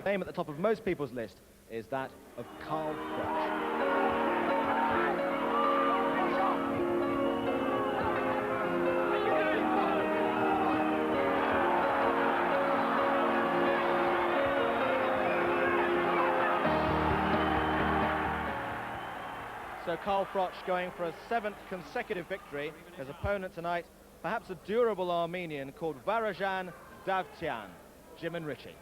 name at the top of most people's list is that of Carl Froch. So Carl Froch going for a 7th consecutive victory. His opponent tonight, perhaps a durable Armenian called Varujan Davtyan. Jim and Richie.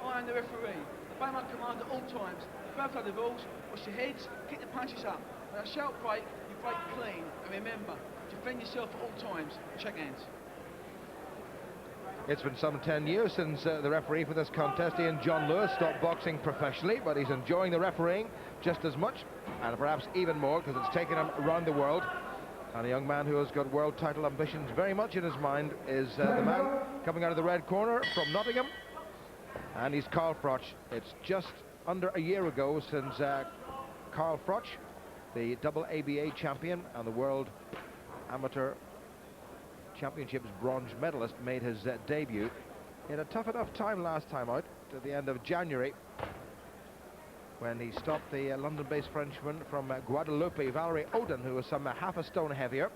I am the referee. Obey my command at all times. Both have the rules. Wash your heads, kick the punches up. When I shout break, you break clean. And remember, defend yourself at all times. Shake hands. It's been some 10 years since the referee for this contest, Ian John Lewis, stopped boxing professionally, but he's enjoying the refereeing just as much, and perhaps even more, because it's taken him around the world. And a young man who has got world title ambitions very much in his mind is the man coming out of the red corner from Nottingham, and he's Carl Froch. It's just under a year ago since Carl Froch, the double ABA champion and the World Amateur Championships bronze medalist, made his debut. He had a tough enough time last time out, at the end of January, when he stopped the London-based Frenchman from Guadeloupe, Valerie Odin, who was some half a stone heavier.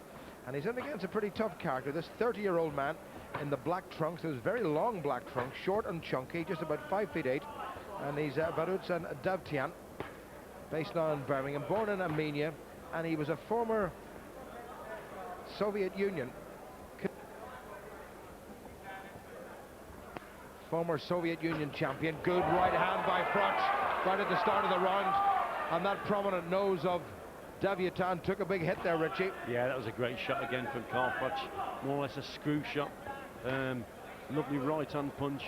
And he's in against a pretty tough character, this 30-year-old man in the black trunks, those very long black trunks, short and chunky, just about 5'8", and he's Varujan Davtyan, based now in Birmingham, born in Armenia, and he was a former Soviet Union champion. Good right hand by Froch right at the start of the round, and that prominent nose of Davtyan took a big hit there, Richie. Yeah, that was a great shot again from Carl Froch, more or less a screw shot. Lovely right hand punch,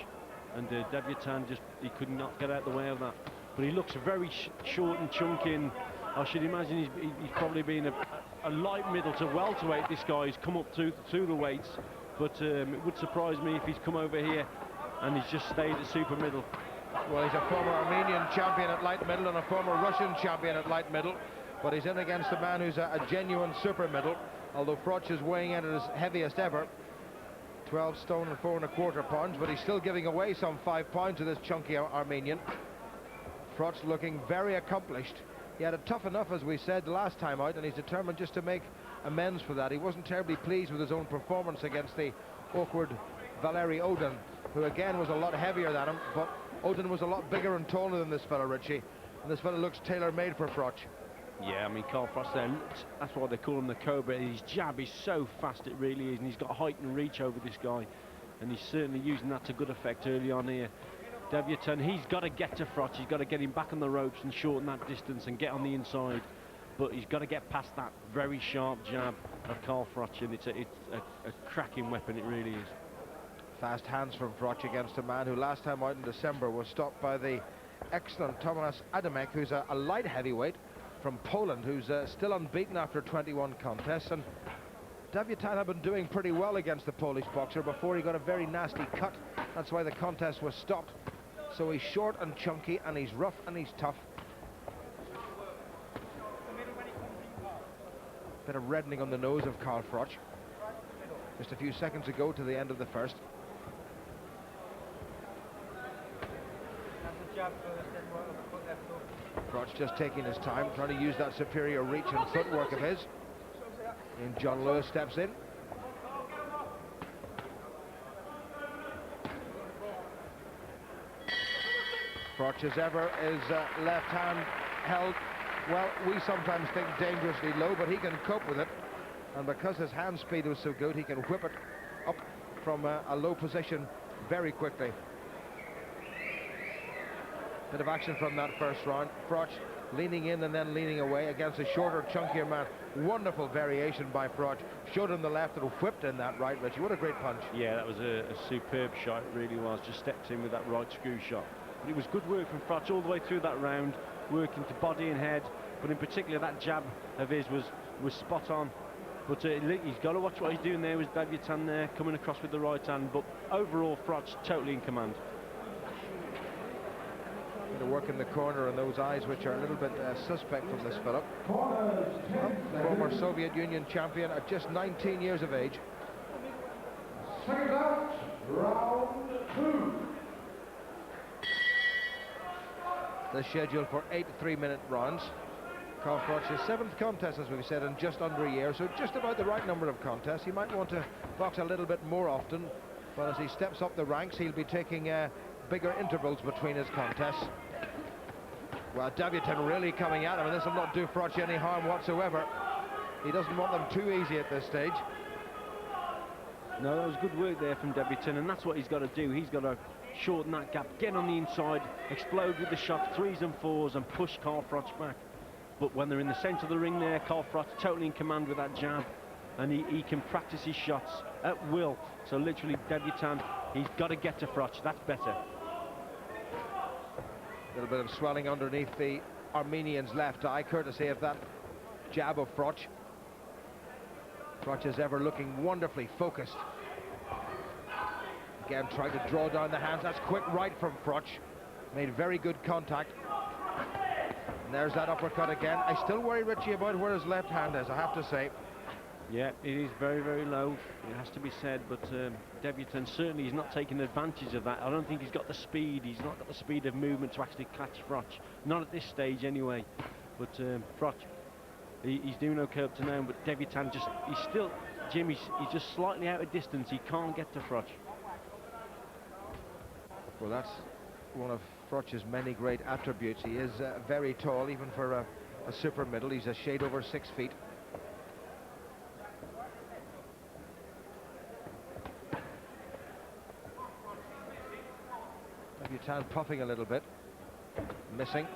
and Davtyan he could not get out the way of that. But he looks very short and chunky, and I should imagine he's probably been a light middle to welterweight. This guy has come up through the weights, but it would surprise me if he's come over here and he's just stayed at super middle. Well, he's a former Armenian champion at light middle and a former Russian champion at light middle, but he's in against a man who's a genuine super middle, although Froch is weighing in at his heaviest ever, 12 stone and 4 1/4 pounds, but he's still giving away some 5 pounds to this chunky Armenian. Froch looking very accomplished. He had it tough enough, as we said, last time out, and he's determined just to make amends for that. He wasn't terribly pleased with his own performance against the awkward Valerie Odin, who again was a lot heavier than him, but Odin was a lot bigger and taller than this fella, Richie, and this fella looks tailor-made for Froch. Yeah, I mean, Carl Froch there, that's why they call him the Cobra. His jab is so fast, it really is, and he's got height and reach over this guy, and he's certainly using that to good effect early on here. Davtyan, he's got to get to Froch, he's got to get him back on the ropes and shorten that distance and get on the inside, but he's got to get past that very sharp jab of Carl Froch, and it's a cracking weapon, it really is. Fast hands from Froch against a man who last time out in December was stopped by the excellent Tomasz Adamek, who's a light heavyweight from Poland, who's still unbeaten after 21 contests. And Davtyan had been doing pretty well against the Polish boxer before he got a very nasty cut. That's why the contest was stopped. So he's short and chunky, and he's rough and he's tough. Bit of reddening on the nose of Carl Froch. Just a few seconds ago to the end of the first. Froch just taking his time, trying to use that superior reach and footwork of his. And John Lewis steps in. Froch, as ever, is left hand held, well, we sometimes think dangerously low, but he can cope with it. And because his hand speed was so good, he can whip it up from a low position very quickly. Bit of action from that first round. Froch leaning in and then leaning away against a shorter, chunkier man. Wonderful variation by Froch. Showed him the left and whipped in that right, Richie. What a great punch. Yeah, that was a superb shot, it really was. Just stepped in with that right screw shot. But it was good work from Froch all the way through that round, working to body and head. But in particular, that jab of his was spot on. But he's got to watch what he's doing there with Davtyan there, coming across with the right hand. But overall, Froch totally in command. To work in the corner, and those eyes which are a little bit suspect from this fella. Former Soviet Union champion at just 19 years of age. Second out, round 2. They're scheduled for 8 3-minute rounds. Carl Froch's 7th contest, as we've said, in just under a year, so just about the right number of contests. He might want to box a little bit more often, but as he steps up the ranks, he'll be taking bigger intervals between his contests. Well, Davtyan really coming at him, and this will not do Froch any harm whatsoever. He doesn't want them too easy at this stage. No, that was good work there from Davtyan, and that's what he's got to do. He's got to shorten that gap, get on the inside, explode with the shots, 3s and 4s, and push Carl Froch back. But when they're in the centre of the ring there, Carl Froch totally in command with that jab, and he can practice his shots at will. So literally, Davtyan, he's got to get to Froch. That's better. A little bit of swelling underneath the Armenian's left eye, courtesy of that jab of Froch. Froch is ever looking wonderfully focused. Again, trying to draw down the hands. That's quick right from Froch. Made very good contact. And there's that uppercut again. I still worry, Richie, about where his left hand is, I have to say. Yeah, it is very, very low. It has to be said, but Davtyan certainly is not taking advantage of that. I don't think he's got the speed. He's not got the speed of movement to actually catch Froch. Not at this stage, anyway. But Froch, he's doing okay up to now. But Davtyan he's still, Jim, he's just slightly out of distance. He can't get to Froch. Well, that's one of Froch's many great attributes. He is very tall, even for a super middle. He's a shade over 6 feet. Davtyan puffing a little bit, missing.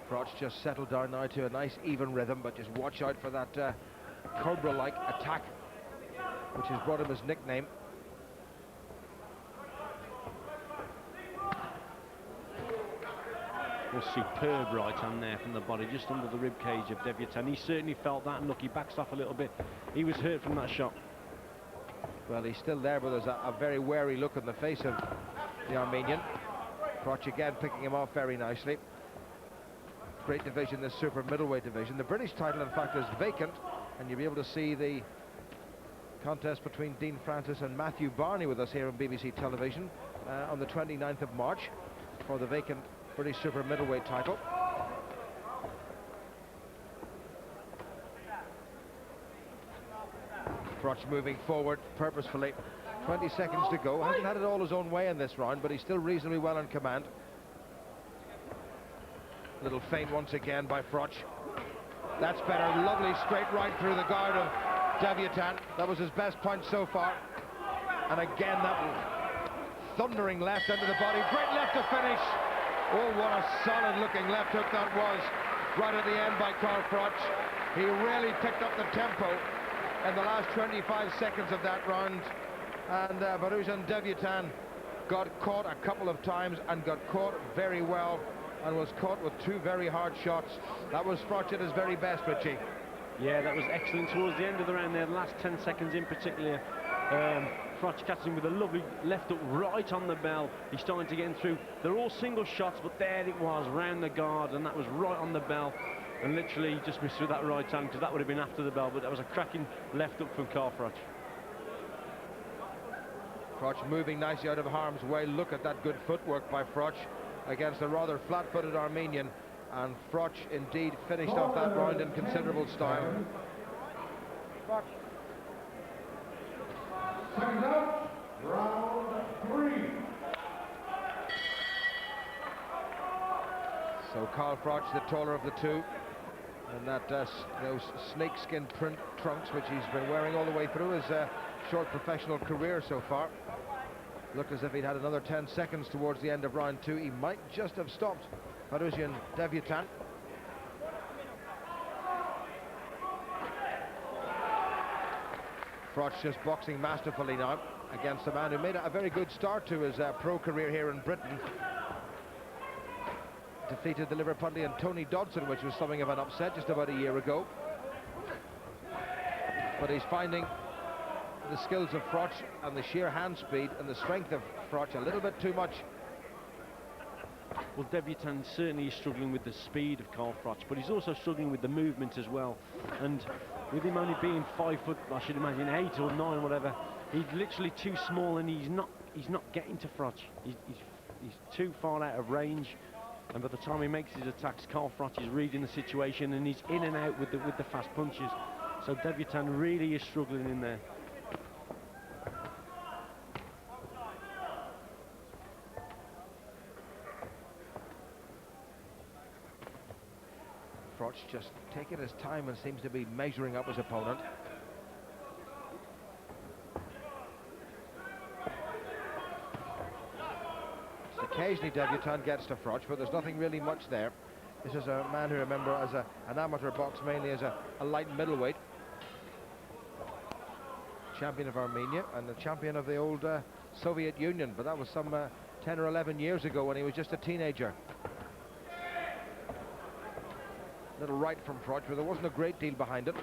Froch just settled down now to a nice even rhythm, but just watch out for that Cobra-like attack, which has brought him his nickname. Well, superb right hand there from the body, just under the rib cage of Davtyan. He certainly felt that, and look, he backs off a little bit. He was hurt from that shot. Well, he's still there, but there's a very wary look on the face of the Armenian. Froch again picking him off very nicely. Great division, this super middleweight division. The British title, in fact, is vacant, and you'll be able to see the contest between Dean Francis and Matthew Barney with us here on BBC television on the 29th of March for the vacant British super middleweight title. Froch moving forward purposefully. 20 seconds to go. Hasn't had it all his own way in this round, but he's still reasonably well in command. Little feint once again by Froch. That's better. Lovely straight right through the guard of Davtyan. That was his best punch so far. And again, that thundering left into the body. Great left to finish. Oh, what a solid looking left hook that was. Right at the end by Carl Froch. He really picked up the tempo in the last 25 seconds of that round. And Varujan Davtyan got caught a couple of times and got caught very well, and was caught with 2 very hard shots. That was Froch at his very best, Richie. Yeah, that was excellent towards the end of the round there, the last 10 seconds in particular. Froch catching with a lovely left hook right on the bell. He's starting to get in through. They're all single shots, but there it was, round the guard, and that was right on the bell. And literally he just missed with that right hand, because that would have been after the bell, but that was a cracking left hook from Carl Froch. Froch moving nicely out of harm's way. Look at that good footwork by Froch against a rather flat-footed Armenian, and Froch indeed finished off that round in considerable style. Second out, round 3. So Carl Froch, the taller of the two, and that those snakeskin print trunks which he's been wearing all the way through his short professional career so far. Looked as if he'd had another 10 seconds towards the end of round 2. He might just have stopped Varujan Davtyan. Froch just boxing masterfully now against a man who made a very good start to his pro career here in Britain. Defeated the Liverpudlian Tony Dodson, which was something of an upset just about a year ago. But he's finding the skills of Froch and the sheer hand speed and the strength of Froch a little bit too much. Well, Davtyan certainly is struggling with the speed of Carl Froch, but he's also struggling with the movement as well. And with him only being 5 foot, I should imagine 8 or 9, whatever, he's literally too small, and he's not getting to Froch. He's too far out of range, and by the time he makes his attacks, Carl Froch is reading the situation and he's in and out with the fast punches. So Davtyan really is struggling in there. Froch just taking his time and seems to be measuring up his opponent. Occasionally Davtyan gets to Froch, but there's nothing really much there. This is a man who, remember, as an amateur box, mainly as a light middleweight. Champion of Armenia and the champion of the old Soviet Union, but that was some 10 or 11 years ago when he was just a teenager. Little right from Froch, but there wasn't a great deal behind it.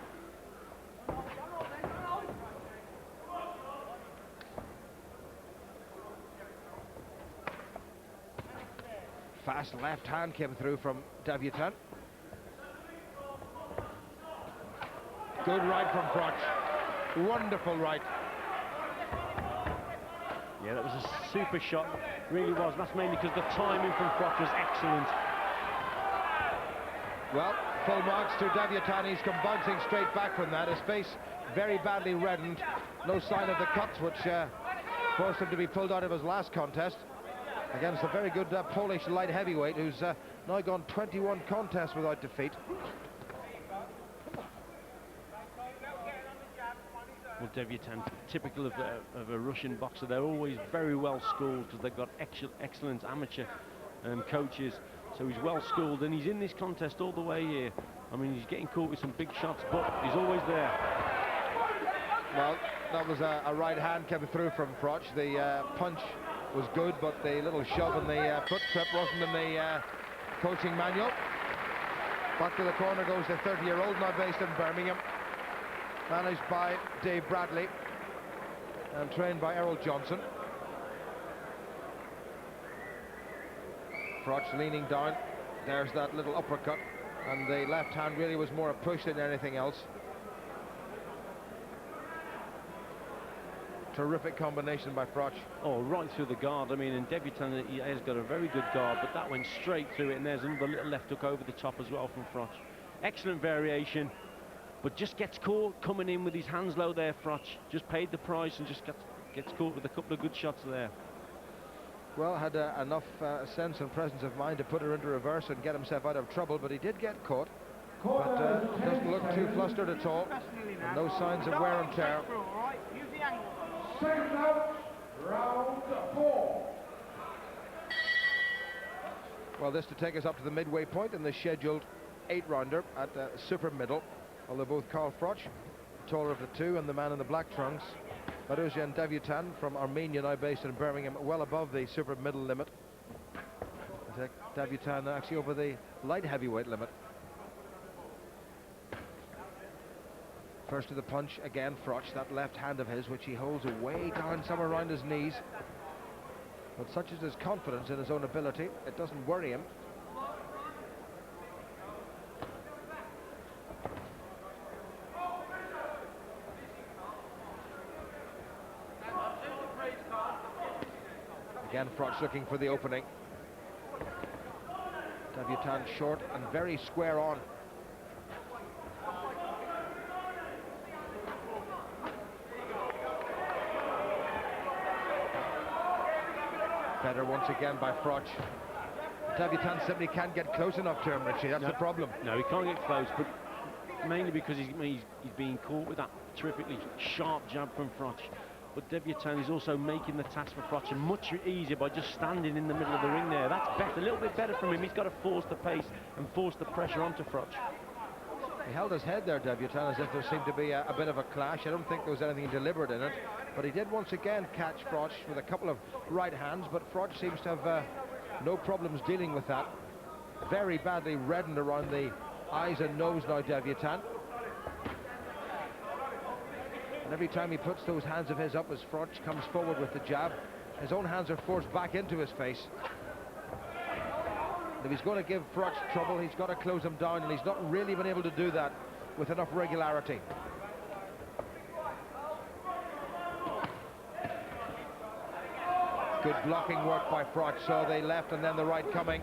Fast left hand came through from Davtyan. Good right from Froch. Wonderful right. Yeah, that was a super shot, really was. That's mainly because the timing from Froch was excellent. Well, full marks to Davtyan. He's come bouncing straight back from that. His face very badly reddened. No sign of the cuts, which forced him to be pulled out of his last contest against a very good Polish light heavyweight who's now gone 21 contests without defeat. Well, Davtyan, typical of a Russian boxer, they're always very well schooled because they've got excellent amateur coaches. So he's well schooled, and he's in this contest all the way here. I mean, he's getting caught with some big shots, but he's always there. Well, that was a right hand coming through from Froch. The punch was good, but the little shove and the foot trip wasn't in the coaching manual. Back to the corner goes the 30-year-old, now based in Birmingham. Managed by Dave Bradley and trained by Errol Johnson. Froch leaning down. There's that little uppercut, and the left hand really was more a push than anything else. Terrific combination by Froch. Oh, right through the guard. I mean, and Davtyan, he has got a very good guard, but that went straight through it, and there's another little left hook over the top as well from Froch. Excellent variation, but just gets caught coming in with his hands low there, Froch. Just paid the price and just gets caught with a couple of good shots there. Well, had enough sense and presence of mind to put her into reverse and get himself out of trouble, but he did get caught. But doesn't look too flustered at all. And no signs of wear and tear. Second out, round 4. Well, this to take us up to the midway point in the scheduled 8-rounder at super middle. Although both Carl Froch, taller of the two, and the man in the black trunks, Varujan Davtyan from Armenia, now based in Birmingham, well above the super middle limit. Davtyan actually over the light heavyweight limit. First to the punch again, Froch, that left hand of his, which he holds way down somewhere around his knees. But such is his confidence in his own ability, it doesn't worry him. Again, Froch looking for the opening. Davtyan short and very square on. Better once again by Froch. Davtyan simply can't get close enough to him, Richie. That's the problem. No, he can't get close, but mainly because he's being caught with that terrifically sharp jab from Froch. But Davtyan is also making the task for Froch much easier by just standing in the middle of the ring there. That's better, a little bit better from him. He's got to force the pace and force the pressure onto Froch. He held his head there, Davtyan, as if there seemed to be a bit of a clash. I don't think there was anything deliberate in it. But he did once again catch Froch with a couple of right hands, but Froch seems to have no problems dealing with that. Very badly reddened around the eyes and nose now, Davtyan. And every time he puts those hands of his up as Froch comes forward with the jab, his own hands are forced back into his face. If he's going to give Froch trouble, he's got to close him down, and he's not really been able to do that with enough regularity. Good blocking work by Froch. Saw the left and then the right coming.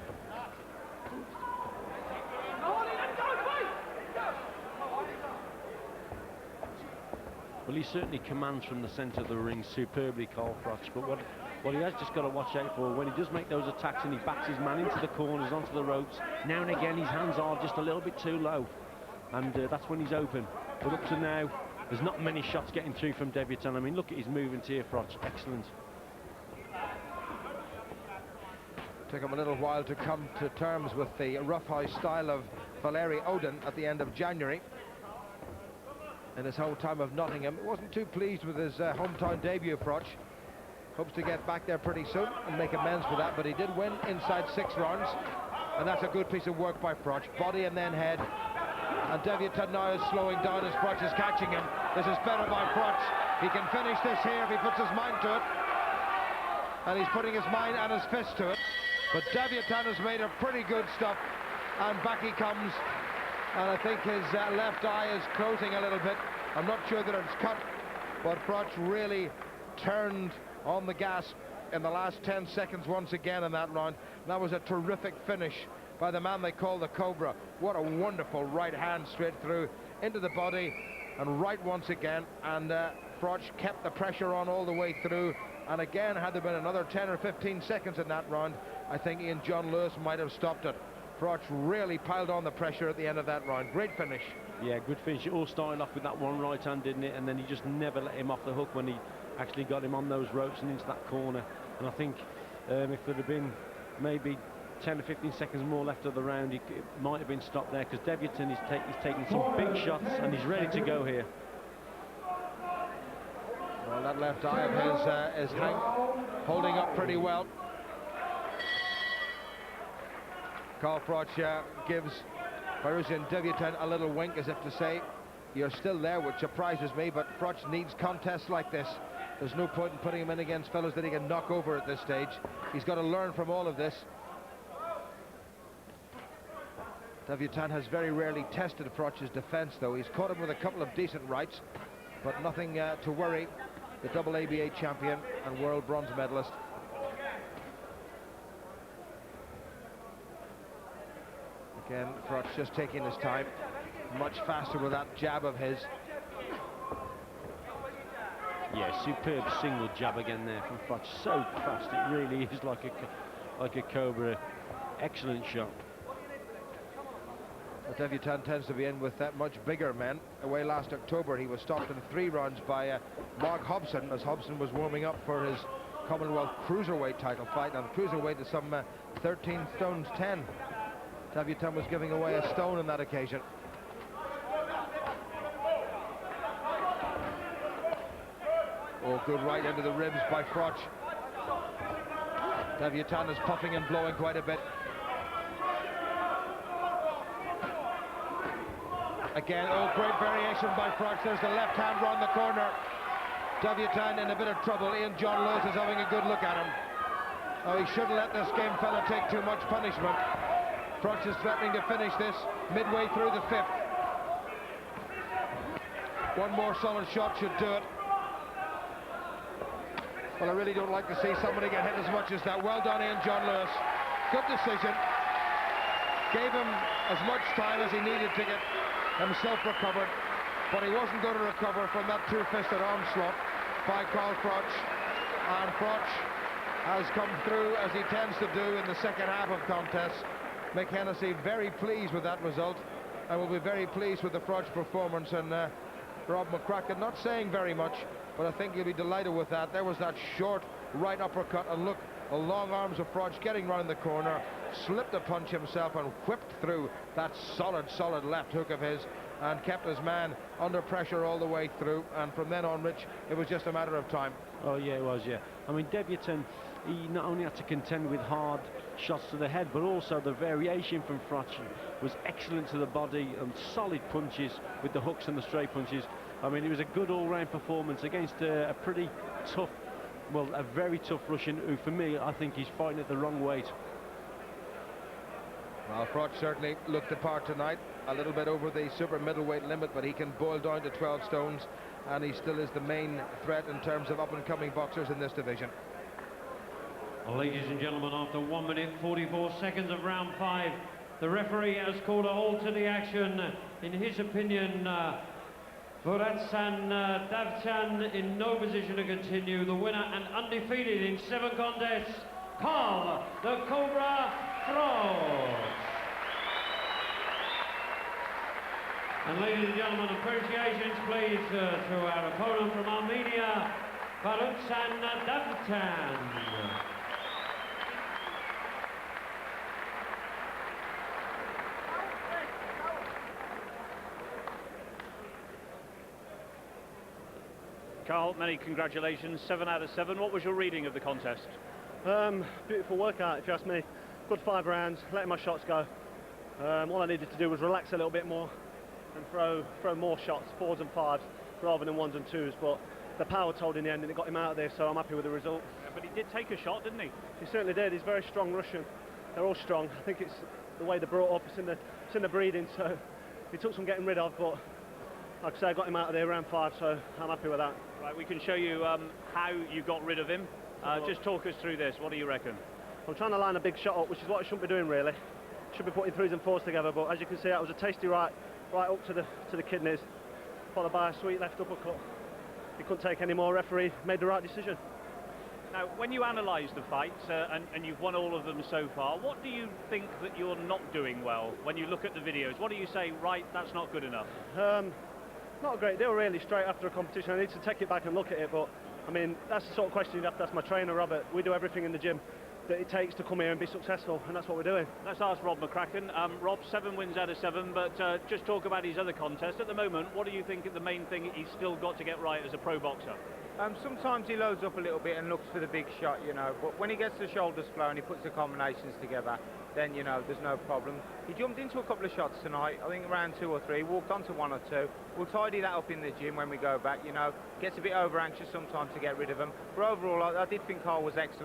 Well, he certainly commands from the centre of the ring superbly, Carl Froch, but what he has just got to watch out for, when he does make those attacks and he backs his man into the corners, onto the ropes, now and again his hands are just a little bit too low, and that's when he's open. But up to now, there's not many shots getting through from Davtyan. I mean, look at his movement here, Froch, excellent. Took him a little while to come to terms with the roughhouse style of Valeri Odin at the end of January. In his hometown of Nottingham. He wasn't too pleased with his hometown debut, Froch. Hopes to get back there pretty soon and make amends for that, but he did win inside 6 rounds, and that's a good piece of work by Froch. Body and then head. And Davtyan now is slowing down as Froch is catching him. This is better by Froch. He can finish this here if he puts his mind to it. And he's putting his mind and his fist to it. But Davtyan has made a pretty good stuff, and back he comes. And I think his left eye is closing a little bit. I'm not sure that it's cut, but Froch really turned on the gas in the last 10 seconds once again in that round. That was a terrific finish by the man they call the Cobra. What a wonderful right hand straight through into the body and right once again. And Froch kept the pressure on all the way through. And again, had there been another 10 or 15 seconds in that round, I think John Lewis might have stopped it. Froch really piled on the pressure at the end of that round. Great finish. Yeah, good finish. It all started off with that one right hand, didn't it? And then he just never let him off the hook when he actually got him on those ropes and into that corner. And I think if there'd have been maybe 10 or 15 seconds more left of the round, it might have been stopped there, because Davtyan is taking some big shots and he's ready to go here. Well, that left eye of his is holding up pretty well. Carl Froch gives Varujan Davtyan a little wink as if to say, you're still there, which surprises me, but Froch needs contests like this. There's no point in putting him in against fellows that he can knock over at this stage. He's got to learn from all of this. Davtyan has very rarely tested Froch's defense, though. He's caught him with a couple of decent rights, but nothing to worry the double ABA champion and world bronze medalist. Again, Froch just taking his time, much faster with that jab of his. Yeah, superb single jab again there from Froch. So fast, it really is like a cobra. Excellent shot. Well, Davtyan tends to be in with that much bigger men. Away last October, he was stopped in 3 rounds by Mark Hobson, as Hobson was warming up for his Commonwealth Cruiserweight title fight. And Cruiserweight is some 13 stones 10. Davtyan was giving away a stone on that occasion. Oh, good right into the ribs by Froch. Davtyan is puffing and blowing quite a bit. Again, oh, great variation by Froch. There's the left hand round the corner. Davtyan in a bit of trouble. John Lewis is having a good look at him. Oh, he shouldn't let this game fella take too much punishment. Froch is threatening to finish this midway through the 5th. One more solid shot should do it. Well, I really don't like to see somebody get hit as much as that. Well done, John Lewis. Good decision. Gave him as much time as he needed to get himself recovered, but he wasn't going to recover from that two-fisted onslaught by Carl Froch. And Froch has come through, as he tends to do in the second half of contests. Mick Hennessy very pleased with that result, and will be very pleased with the Froch performance. And Rob McCracken not saying very much, but I think you'll be delighted with that. There was that short right uppercut, and look, the long arms of Froch getting round the corner, slipped a punch himself and whipped through that solid left hook of his, and kept his man under pressure all the way through. And from then on, Rich, it was just a matter of time. Oh yeah, it was, yeah. I mean, Davtyan, he not only had to contend with hard shots to the head, but also the variation from Froch was excellent to the body, and solid punches with the hooks and the straight punches. I mean, it was a good all-round performance against a pretty tough, well, a very tough Russian, who for me, I think he's fighting at the wrong weight. Well, Froch certainly looked the part tonight, a little bit over the super middleweight limit, but he can boil down to 12 stones, and he still is the main threat in terms of up-and-coming boxers in this division. Well, ladies and gentlemen, after 1 minute 44 seconds of round 5, the referee has called a halt to the action. In his opinion, Varujan Davtyan in no position to continue. The winner and undefeated in 7 contests, Carl the Cobra Froch. And ladies and gentlemen, appreciations please to our opponent from Armenia, Varujan Davtyan. Carl, many congratulations, 7 out of 7. What was your reading of the contest? Beautiful workout, if you ask me. Good 5 rounds, letting my shots go. All I needed to do was relax a little bit more and throw more shots, 4s and 5s, rather than 1s and 2s. But the power told in the end, and it got him out of there, so I'm happy with the result. Yeah, but he did take a shot, didn't he? He certainly did. He's very strong Russian. They're all strong. I think it's the way they're brought up. It's in the breeding, so he took some getting rid of, but like I say, I got him out of there around 5, so I'm happy with that. Right, we can show you how you got rid of him. Just talk us through this. What do you reckon? I'm trying to line a big shot up, which is what I shouldn't be doing really. Should be putting 3s and 4s together, but as you can see, that was a tasty right up to the kidneys, followed by a sweet left uppercut. He couldn't take any more. Referee made the right decision. Now, when you analyse the fights, and you've won all of them so far, what do you think that you're not doing well when you look at the videos? What do you say, right, that's not good enough? Not a great deal really, straight after a competition. I need to take it back and look at it, but I mean, that's the sort of question you'd have to ask my trainer, Robert. We do everything in the gym that it takes to come here and be successful, and that's what we're doing. Let's ask Rob McCracken. Rob, 7 wins out of 7, but just talk about his other contests. At the moment, what do you think is the main thing he's still got to get right as a pro boxer? Sometimes he loads up a little bit and looks for the big shot, you know, but when he gets the shoulders flowing, he puts the combinations together, then, you know, there's no problem. He jumped into a couple of shots tonight, I think around 2 or 3, walked onto 1 or 2. We'll tidy that up in the gym when we go back, you know. Gets a bit over anxious sometimes to get rid of them. But overall, I did think Carl was excellent.